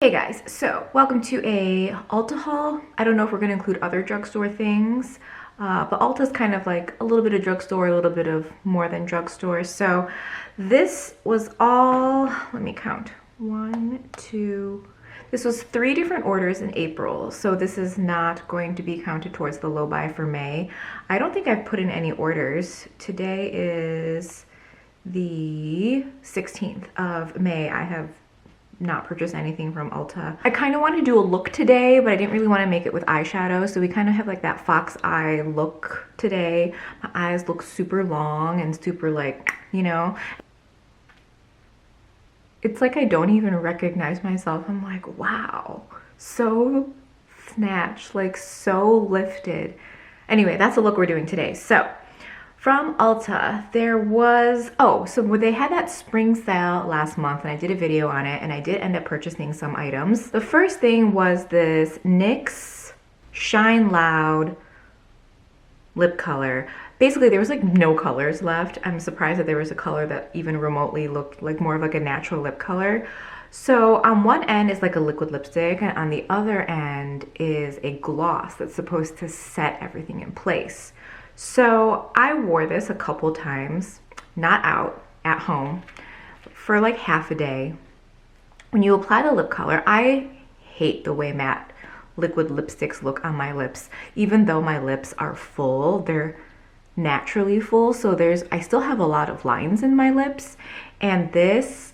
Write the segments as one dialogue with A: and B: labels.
A: Hey guys, so welcome to a Ulta haul. I don't know if we're going to include other drugstore things, but Ulta's kind of like a little bit of drugstore, a little bit of more than drugstore. So this was all, let me count, this was 3 different orders in April. So this is not going to be counted towards the low buy for May. I don't think I've put in any orders. Today is the 16th of May. I have not purchase anything from Ulta. I kind of want to do a look today, but I didn't really want to make it with eyeshadow, so we kind of have like that fox eye look today. My eyes look super long and super like, you know, it's like I don't even recognize myself. I'm like, wow, so snatched, like so lifted. Anyway, that's the look we're doing today. So from Ulta, there was, so they had that spring sale last month and I did a video on it and I did end up purchasing some items. The first thing was this NYX Shine Loud lip color. Basically, there was like no colors left. I'm surprised that there was a color that even remotely looked like more of like a natural lip color. So on one end is like a liquid lipstick and on the other end is a gloss that's supposed to set everything in place. So I wore this a couple times, not out, at home, for like half a day. When you apply the lip color, I hate the way matte liquid lipsticks look on my lips. Even though my lips are full, they're naturally full, so I still have a lot of lines in my lips, and this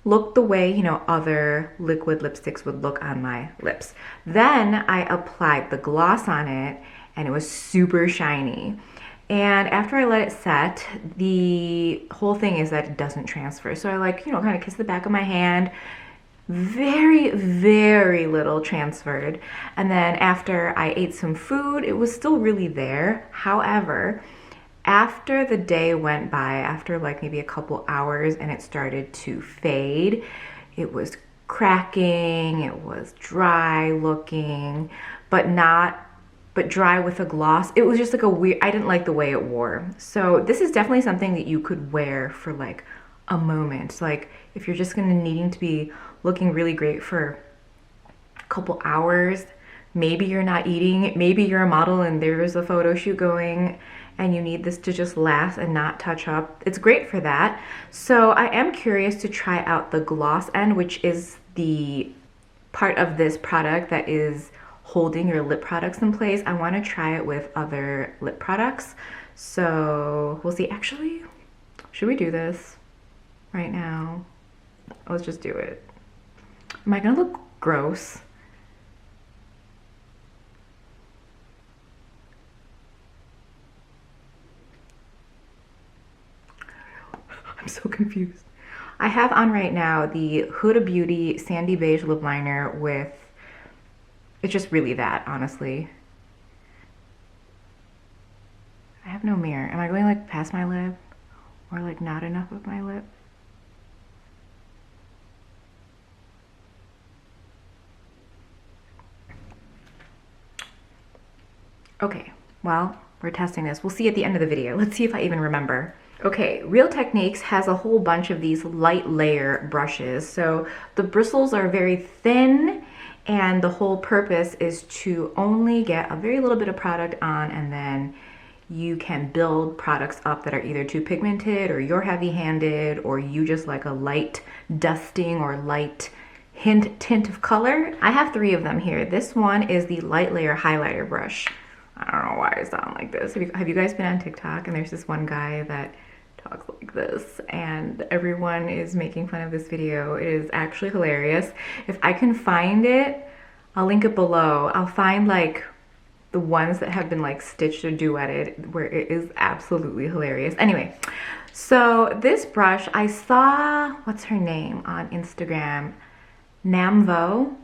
A: looked the way, you know, other liquid lipsticks would look on my lips. Then I applied the gloss on it, and it was super shiny. And after I let it set, the whole thing is that it doesn't transfer. So I like, you know, kind of kiss the back of my hand. Very, very little transferred. And then after I ate some food, it was still really there. However, after the day went by, after like maybe a couple hours and it started to fade, it was cracking, it was dry looking, but dry with a gloss. It was just like a weird, I didn't like the way it wore. So this is definitely something that you could wear for like a moment. Like if you're just gonna needing to be looking really great for a couple hours, maybe you're not eating, maybe you're a model and there's a photo shoot going and you need this to just last and not touch up. It's great for that. So I am curious to try out the gloss end, which is the part of this product that is holding your lip products in place. I want to try it with other lip products. So we'll see. Actually, should we do this right now? Let's just do it. Am I gonna look gross? I'm so confused. I have on right now the Huda Beauty Sandy Beige Lip Liner with, it's just really that, honestly. I have no mirror. Am I going like past my lip or like not enough of my lip? Okay, well, we're testing this. We'll see at the end of the video. Let's see if I even remember. Okay, Real Techniques has a whole bunch of these light layer brushes. So the bristles are very thin and the whole purpose is to only get a very little bit of product on, and then you can build products up that are either too pigmented or you're heavy-handed or you just like a light dusting or light tint of color. I have 3 of them here. This one is the light layer highlighter brush. I don't know why I sound like this. Have you guys been on TikTok and there's this one guy that talks like this and everyone is making fun of this video? It is actually hilarious. If I can find it, I'll link it below. I'll find like the ones that have been like stitched or duetted where it is absolutely hilarious. Anyway, so this brush, I saw, what's her name on Instagram? Namvo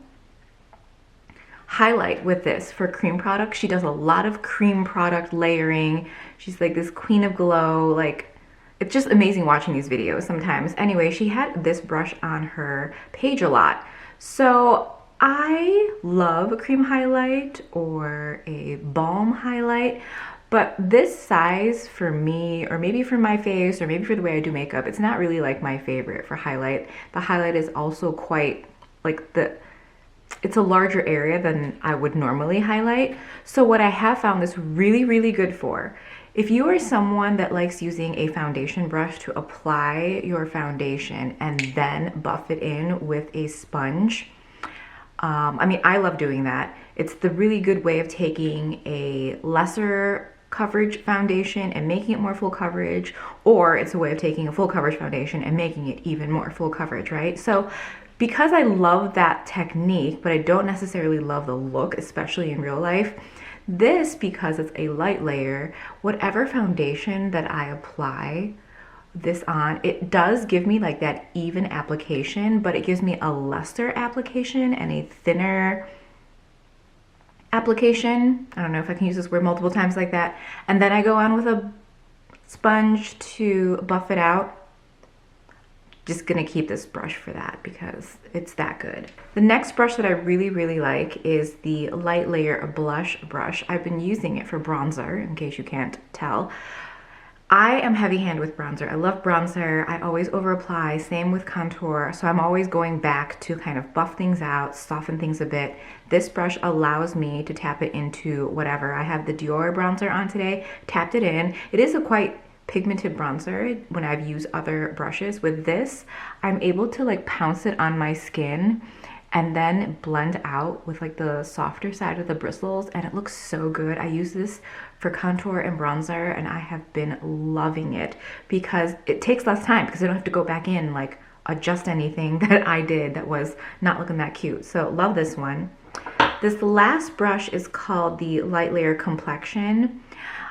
A: highlight with this for cream products. She does a lot of cream product layering. She's like this queen of glow. Like, it's just amazing watching these videos sometimes. Anyway, she had this brush on her page a lot. So I love a cream highlight or a balm highlight, but this size for me, or maybe for my face, or maybe for the way I do makeup, it's not really like my favorite for highlight. The highlight is also quite like it's a larger area than I would normally highlight. So what I have found this really, really good for, if you are someone that likes using a foundation brush to apply your foundation and then buff it in with a sponge, I mean, I love doing that. It's the really good way of taking a lesser coverage foundation and making it more full coverage, or it's a way of taking a full coverage foundation and making it even more full coverage, right? So because I love that technique, but I don't necessarily love the look, especially in real life, this, because it's a light layer, whatever foundation that I apply this on, it does give me like that even application, but it gives me a lesser application and a thinner application. I don't know if I can use this word multiple times like that. And then I go on with a sponge to buff it out. Just gonna keep this brush for that because it's that good. The next brush that I really, really like is the Light Layer Blush brush. I've been using it for bronzer, in case you can't tell. I am heavy-handed with bronzer. I love bronzer. I always over-apply, same with contour. So I'm always going back to kind of buff things out, soften things a bit. This brush allows me to tap it into whatever. I have the Dior bronzer on today, tapped it in. It is a quite pigmented bronzer when I've used other brushes. With this, I'm able to like pounce it on my skin and then blend out with like the softer side of the bristles, and it looks so good. I use this for contour and bronzer, and I have been loving it because it takes less time because I don't have to go back in like adjust anything that I did that was not looking that cute. So love this one. This last brush is called the Light Layer Complexion.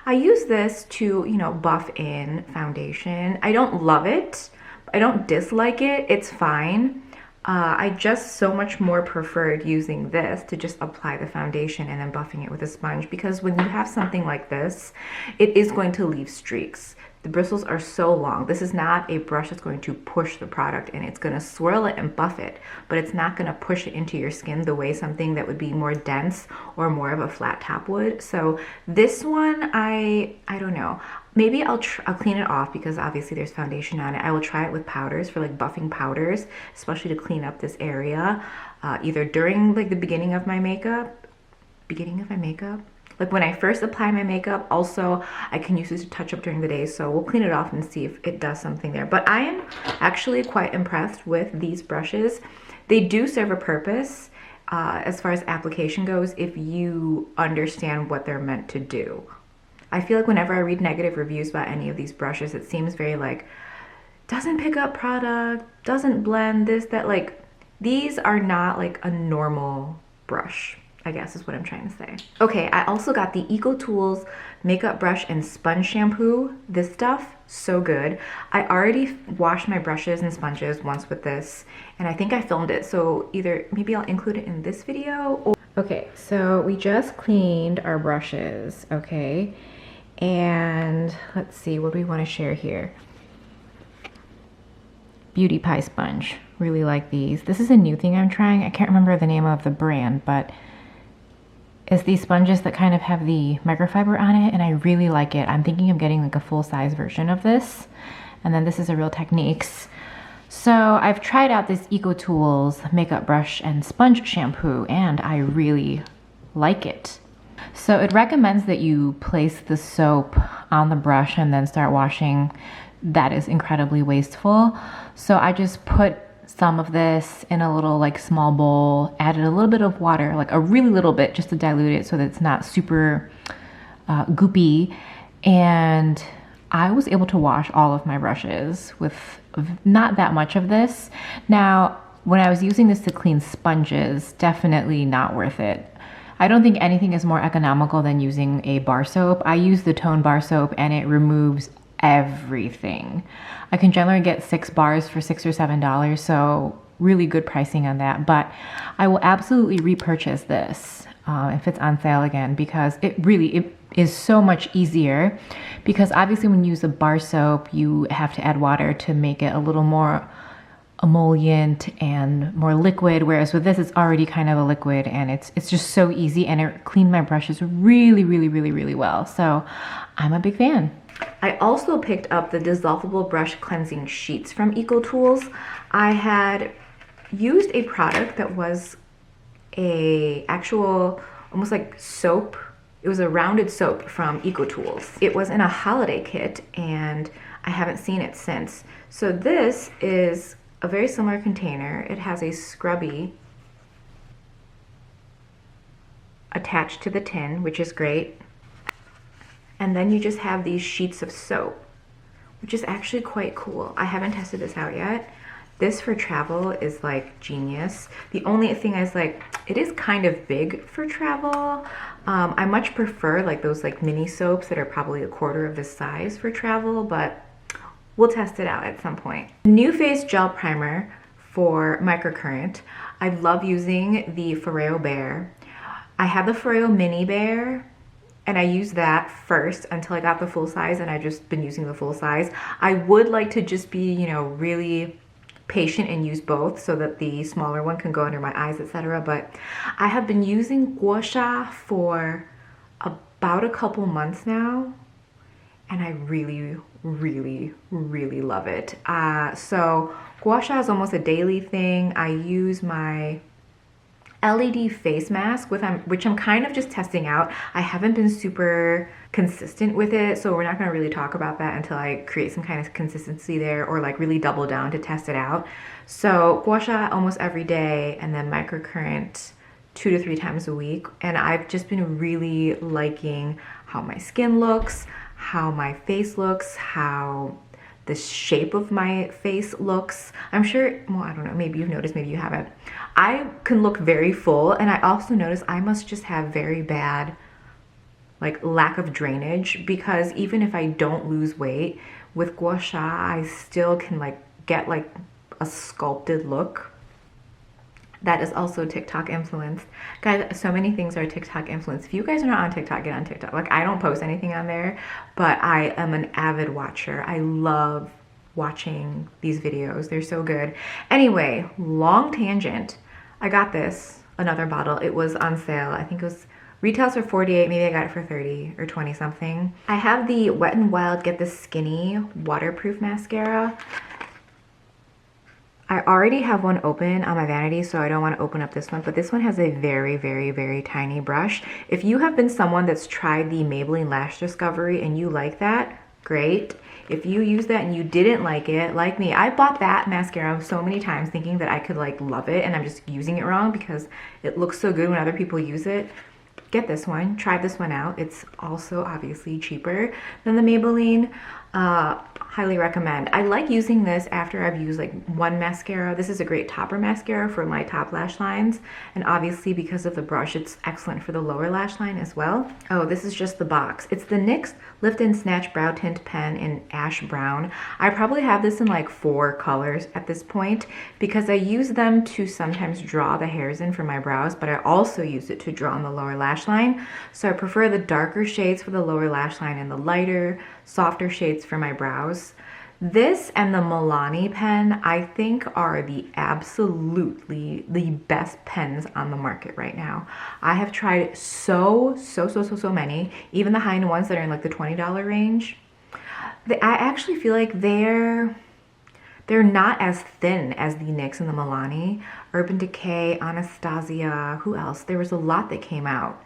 A: I use this to, you know, buff in foundation. I don't love it. I don't dislike it. It's fine. I just so much more preferred using this to just apply the foundation and then buffing it with a sponge, because when you have something like this, it is going to leave streaks. The bristles are so long. This is not a brush that's going to push the product in. It's going to swirl it and buff it, but it's not going to push it into your skin the way something that would be more dense or more of a flat top would. So this one, I don't know. Maybe I'll clean it off because obviously there's foundation on it. I will try it with powders for like buffing powders, especially to clean up this area, either during like the beginning of my makeup. Like when I first apply my makeup. Also, I can use this to touch up during the day, so we'll clean it off and see if it does something there. But I am actually quite impressed with these brushes. They do serve a purpose as far as application goes if you understand what they're meant to do. I feel like whenever I read negative reviews about any of these brushes, it seems very like, doesn't pick up product, doesn't blend, this, that. Like, these are not like a normal brush, I guess is what I'm trying to say. Okay, I also got the Ecotools makeup brush and sponge shampoo. This stuff, so good. I already washed my brushes and sponges once with this, and I think I filmed it, so either maybe I'll include it in this video or... Okay, so we just cleaned our brushes, okay? And let's see, what do we want to share here? Beauty Pie sponge. Really like these. This is a new thing I'm trying. I can't remember the name of the brand, but it's these sponges that kind of have the microfiber on it, and I really like it. I'm thinking of getting like a full-size version of this. And then this is a Real Techniques. So I've tried out this Ecotools makeup brush and sponge shampoo, and I really like it. So it recommends that you place the soap on the brush and then start washing. That is incredibly wasteful. So I just put some of this in a little like small bowl, added a little bit of water, like a really little bit, just to dilute it so that it's not super goopy. And I was able to wash all of my brushes with not that much of this. Now, when I was using this to clean sponges, definitely not worth it. I don't think anything is more economical than using a bar soap. I use the Tone bar soap and it removes everything. I can generally get 6 bars for $6 or $7, so really good pricing on that. But I will absolutely repurchase this if it's on sale again, because it is so much easier. Because obviously when you use a bar soap, you have to add water to make it a little more emollient and more liquid, whereas with this it's already kind of a liquid, and it's just so easy, and it cleaned my brushes really well. So I'm a big fan. I also picked up the dissolvable brush cleansing sheets from Ecotools. I had used a product that was a actual, almost like soap. It was a rounded soap from Ecotools. It was in a holiday kit and I haven't seen it since. So this is a very similar container. It has a scrubby attached to the tin, which is great. And then you just have these sheets of soap, which is actually quite cool. I haven't tested this out yet. This for travel is like genius. The only thing is like, it is kind of big for travel. I much prefer like those like mini soaps that are probably a quarter of this size for travel, but we'll test it out at some point. Nuface Gel Primer for microcurrent. I love using the Foreo Bear. I had the Foreo Mini Bear and I used that first until I got the full size, and I've just been using the full size. I would like to just be, you know, really patient and use both so that the smaller one can go under my eyes, etc. But I have been using Gua Sha for about a couple months now, and I really, really, really love it. So Gua Sha is almost a daily thing. I use my LED face mask which I'm kind of just testing out. I haven't been super consistent with it, so we're not going to really talk about that until I create some kind of consistency there, or like really double down to test it out. So Gua Sha almost every day, and then microcurrent 2 to 3 times a week. And I've just been really liking how my skin looks, how my face looks, how the shape of my face looks. I'm sure, well, I don't know, maybe you've noticed, maybe you haven't. I can look very full, and I also notice I must just have very bad like lack of drainage, because even if I don't lose weight with Gua Sha, I still can like get like a sculpted look. That is also TikTok influenced. Guys, so many things are TikTok influenced. If you guys are not on TikTok, get on TikTok. Like, I don't post anything on there, but I am an avid watcher. I love watching these videos. They're so good. Anyway, long tangent. I got this, another bottle. It was on sale. I think it was retails for 48, maybe I got it for 30 or 20 something. I have the Wet n Wild Get This Skinny waterproof mascara. I already have one open on my vanity, so I don't want to open up this one, but this one has a very, very, very tiny brush. If you have been someone that's tried the Maybelline Lash Discovery and you like that, great. If you use that and you didn't like it, like me, I bought that mascara so many times thinking that I could like love it, and I'm just using it wrong because it looks so good when other people use it. Get this one, try this one out. It's also obviously cheaper than the Maybelline. Highly recommend. I like using this after I've used like one mascara. This is a great topper mascara for my top lash lines, and obviously because of the brush, it's excellent for the lower lash line as well. Oh, this is just the box. It's the NYX Lift and Snatch Brow Tint Pen in Ash Brown. I probably have this in like 4 colors at this point because I use them to sometimes draw the hairs in for my brows, but I also use it to draw on the lower lash line. So I prefer the darker shades for the lower lash line and the lighter, softer shades for my brows. This and the Milani pen, I think, are the absolutely the best pens on the market right now. I have tried so many, even the high-end ones that are in like the $20 range. I actually feel like they're not as thin as the NYX and the Milani. Urban Decay, Anastasia, who else? There was a lot that came out,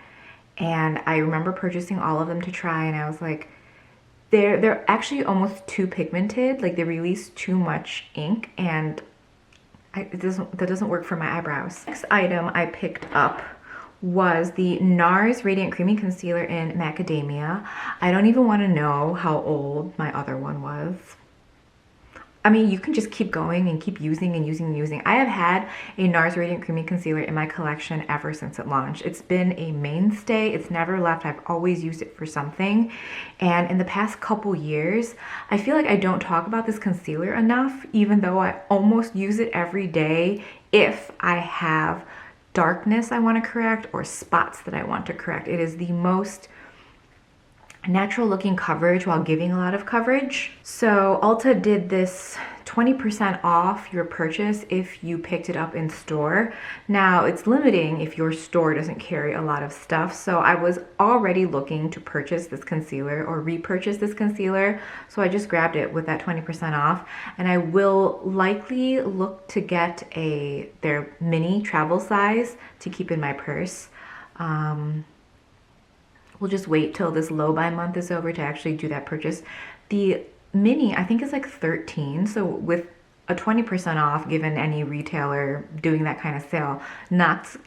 A: and I remember purchasing all of them to try, and I was like, they're actually almost too pigmented. Like, they release too much ink, and that doesn't work for my eyebrows. Next item I picked up was the NARS Radiant Creamy Concealer in Macadamia. I don't even want to know how old my other one was. I mean, you can just keep going and keep using and using and using. I have had a NARS Radiant Creamy Concealer in my collection ever since it launched. It's been a mainstay. It's never left. I've always used it for something. And in the past couple years, I feel like I don't talk about this concealer enough, even though I almost use it every day if I have darkness I want to correct or spots that I want to correct. It is the most natural looking coverage while giving a lot of coverage. So Ulta did this 20% off your purchase if you picked it up in store. Now it's limiting if your store doesn't carry a lot of stuff. So I was already looking to purchase this concealer or repurchase this concealer. So I just grabbed it with that 20% off, and I will likely look to get their mini travel size to keep in my purse. We'll just wait till this low buy month is over to actually do that purchase. The mini, I think, is like 13. So with a 20% off, given any retailer doing that kind of sale, knocks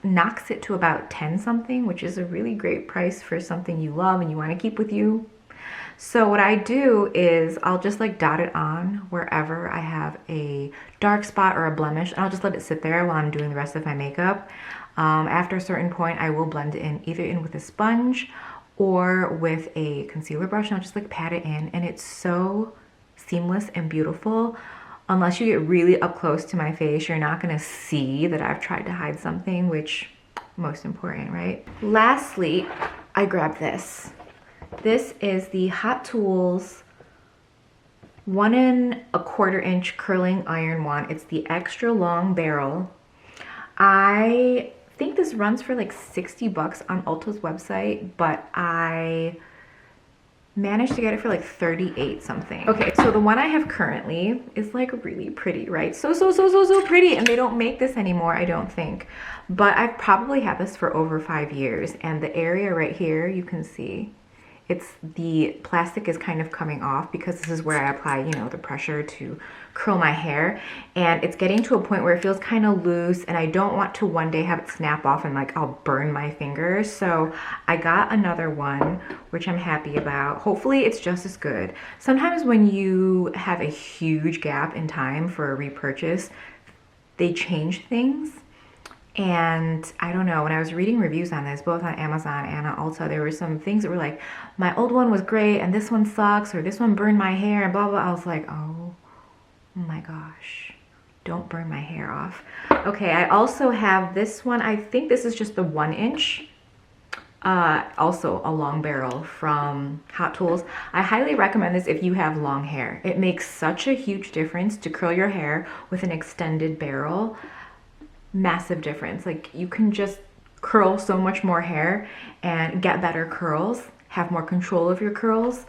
A: it to about 10 something, which is a really great price for something you love and you want to keep with you. So what I do is I'll just like dot it on wherever I have a dark spot or a blemish, and I'll just let it sit there while I'm doing the rest of my makeup. After a certain point, I will blend it in, either in with a sponge or with a concealer brush, and I'll just like pat it in, and it's so seamless and beautiful. Unless you get really up close to my face, you're not gonna see that I've tried to hide something, which most important, right? Lastly, I grabbed this. This is the Hot Tools 1 1/4 inch curling iron wand. It's the extra long barrel. I think this runs for like 60 bucks on Ulta's website, but I managed to get it for like 38 something. Okay, so the one I have currently is like really pretty, right? So pretty, and they don't make this anymore, I don't think. But I've probably had this for over 5 years, and the area right here, you can see, the plastic is kind of coming off because this is where I apply, you know, the pressure to curl my hair, and it's getting to a point where it feels kind of loose, and I don't want to one day have it snap off and like I'll burn my fingers. So I got another one, which I'm happy about. Hopefully it's just as good. Sometimes when you have a huge gap in time for a repurchase, they change things. And I don't know, when I was reading reviews on this, both on Amazon and on Ulta, there were some things that were like, my old one was great and this one sucks, or this one burned my hair and blah, blah. I was like, oh my gosh, don't burn my hair off. Okay, I also have this one. I think this is just the 1 inch. Also a long barrel from Hot Tools. I highly recommend this if you have long hair. It makes such a huge difference to curl your hair with an extended barrel. Massive difference. Like, you can just curl so much more hair and get better curls, have more control of your curls.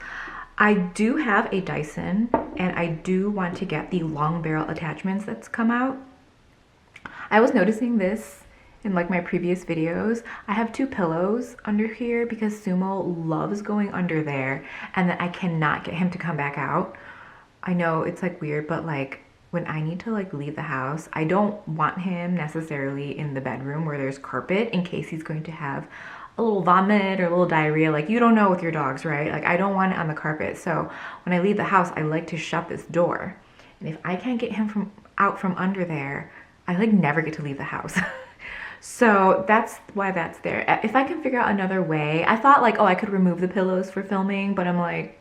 A: I do have a Dyson, and I do want to get the long barrel attachments that's come out. I was noticing this in like my previous videos. I have 2 pillows under here because Sumo loves going under there, and then I cannot get him to come back out. I know it's like weird, but like when I need to like leave the house, I don't want him necessarily in the bedroom where there's carpet in case he's going to have a little vomit or a little diarrhea. Like, you don't know with your dogs, right? Like, I don't want it on the carpet. So when I leave the house, I like to shut this door. And if I can't get him out from under there, I like never get to leave the house. So that's why that's there. If I can figure out another way, I thought like, oh, I could remove the pillows for filming, but I'm like,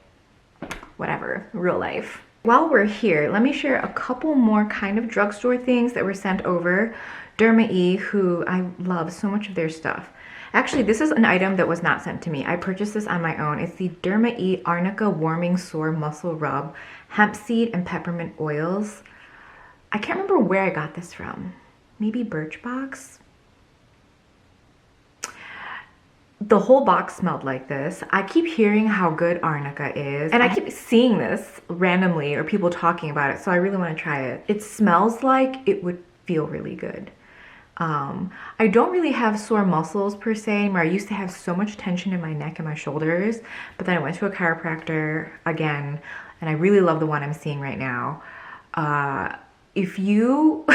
A: whatever, real life. While we're here, let me share a couple more kind of drugstore things that were sent over. Derma E, who I love so much of their stuff. Actually, this is an item that was not sent to me. I purchased this on my own. It's the Derma E Arnica Warming Sore Muscle Rub, hemp seed and peppermint oils. I can't remember where I got this from. Maybe Birchbox? The whole box smelled like this. I keep hearing how good Arnica is, and I keep seeing this randomly or people talking about it, so I really want to try it. It smells like it would feel really good. I don't really have sore muscles per se, where I used to have so much tension in my neck and my shoulders, but then I went to a chiropractor again, and I really love the one I'm seeing right now. If you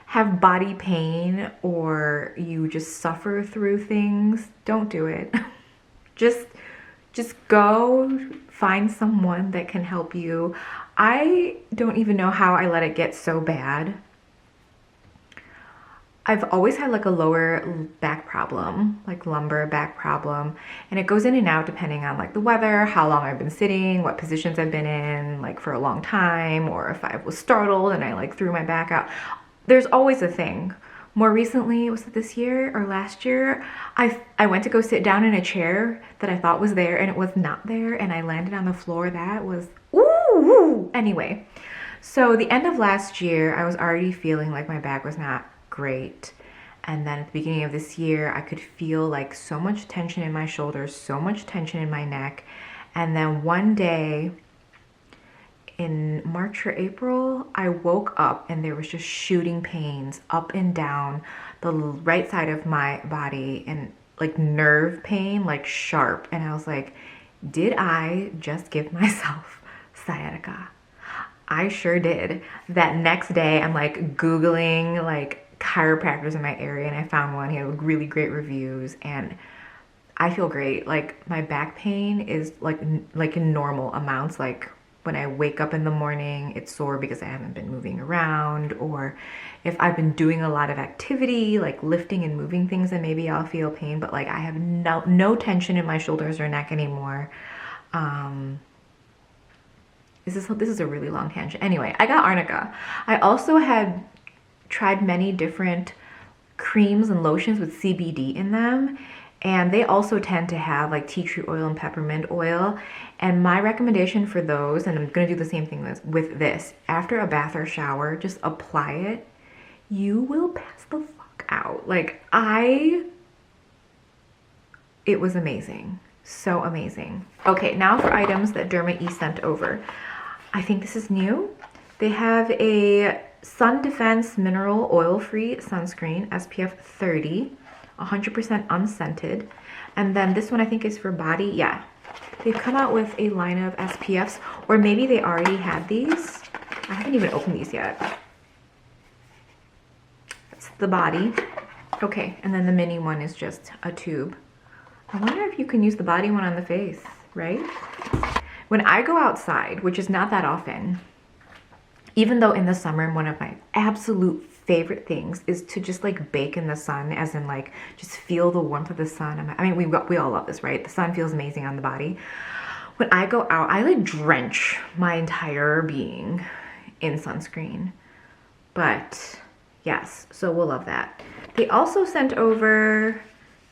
A: have body pain or you just suffer through things, don't do it. Just go find someone that can help you. I don't even know how I let it get so bad. I've always had like a lower back problem, like lumbar back problem, and it goes in and out depending on like the weather, how long I've been sitting, what positions I've been in like for a long time, or if I was startled and I like threw my back out. There's always a thing. More recently, was it this year or last year? I went to go sit down in a chair that I thought was there and it was not there, and I landed on the floor. That was, ooh. Anyway, so the end of last year, I was already feeling like my back was not great. And then at the beginning of this year, I could feel like so much tension in my shoulders, so much tension in my neck. And then one day in March or April, I woke up and there was just shooting pains up and down the right side of my body, and like nerve pain, like sharp. And I was like, did I just give myself sciatica? I sure did. That next day, I'm like Googling like chiropractors in my area, and I found one. He had really great reviews, and I feel great. Like my back pain is like in normal amounts. Like when I wake up in the morning, it's sore because I haven't been moving around, or if I've been doing a lot of activity, like lifting and moving things, then maybe I'll feel pain. But like I have no tension in my shoulders or neck anymore. This is a really long tangent. Anyway, I got arnica. I also had tried many different creams and lotions with CBD in them, and they also tend to have like tea tree oil and peppermint oil. And my recommendation for those, and I'm gonna do the same thing with this, after a bath or shower, just apply it. You will pass the fuck out. Like it was amazing. So amazing. Okay, now for items that Derma E sent over. I think this is new. They have a Sun Defense Mineral Oil-Free Sunscreen, SPF 30, 100% unscented. And then this one I think is for body. Yeah, they've come out with a line of SPFs, or maybe they already had these. I haven't even opened these yet. That's the body. Okay, and then the mini one is just a tube. I wonder if you can use the body one on the face, right? When I go outside, which is not that often, even though in the summer, one of my absolute favorite things is to just like bake in the sun, as in like just feel the warmth of the sun. I mean, we all love this, right? The sun feels amazing on the body. When I go out, I like drench my entire being in sunscreen. But yes, so we'll love that. They also sent over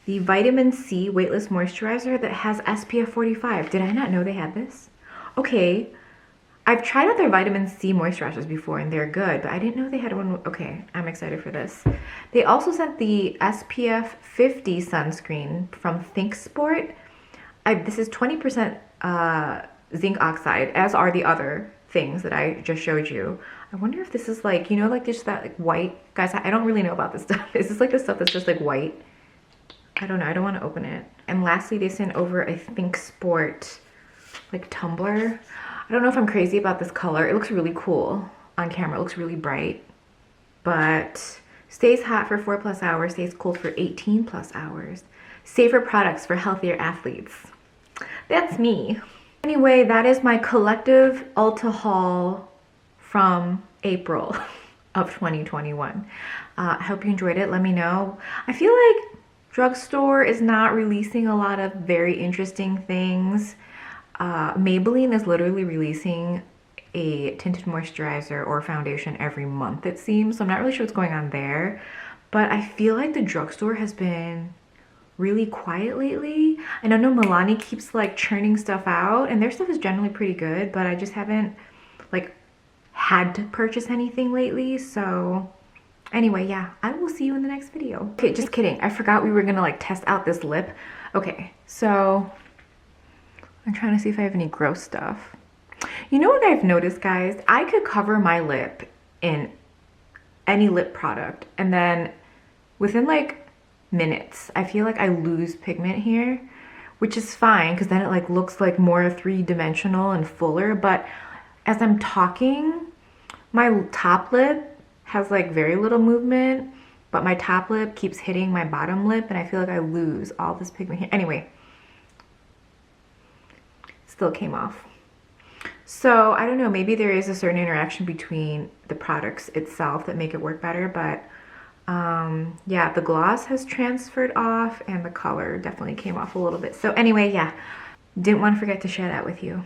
A: the Vitamin C Weightless Moisturizer that has SPF 45. Did I not know they had this? Okay, I've tried out their Vitamin C moisturizers before and they're good, but I didn't know they had one. Okay, I'm excited for this. They also sent the SPF 50 sunscreen from Thinksport. This is 20% zinc oxide, as are the other things that I just showed you. I wonder if this is like, you know, like just that like white. Guys, I don't really know about this stuff. Is this like the stuff that's just like white? I don't know, I don't want to open it. And lastly, they sent over a Thinksport like tumbler. I don't know if I'm crazy about this color. It looks really cool on camera. It looks really bright, but stays hot for 4+ hours, stays cold for 18+ hours. Safer products for healthier athletes. That's me. Anyway, that is my collective Ulta haul from April of 2021. I hope you enjoyed it. Let me know. I feel like drugstore is not releasing a lot of very interesting things. Maybelline is literally releasing a tinted moisturizer or foundation every month, it seems. So I'm not really sure what's going on there. But I feel like the drugstore has been really quiet lately. And I know Milani keeps like churning stuff out, and their stuff is generally pretty good, but I just haven't like had to purchase anything lately. So anyway, yeah, I will see you in the next video. Okay, just kidding. I forgot we were gonna like test out this lip. Okay, so I'm trying to see if I have any gross stuff. You know what I've noticed, guys? I could cover my lip in any lip product, and then within like minutes, I feel like I lose pigment here, which is fine because then it like looks like more three-dimensional and fuller. But as I'm talking, my top lip has like very little movement, but my top lip keeps hitting my bottom lip, and I feel like I lose all this pigment here. Anyway, still came off. So I don't know, maybe there is a certain interaction between the products itself that make it work better, but yeah, the gloss has transferred off and the color definitely came off a little bit. So anyway, yeah, didn't want to forget to share that with you.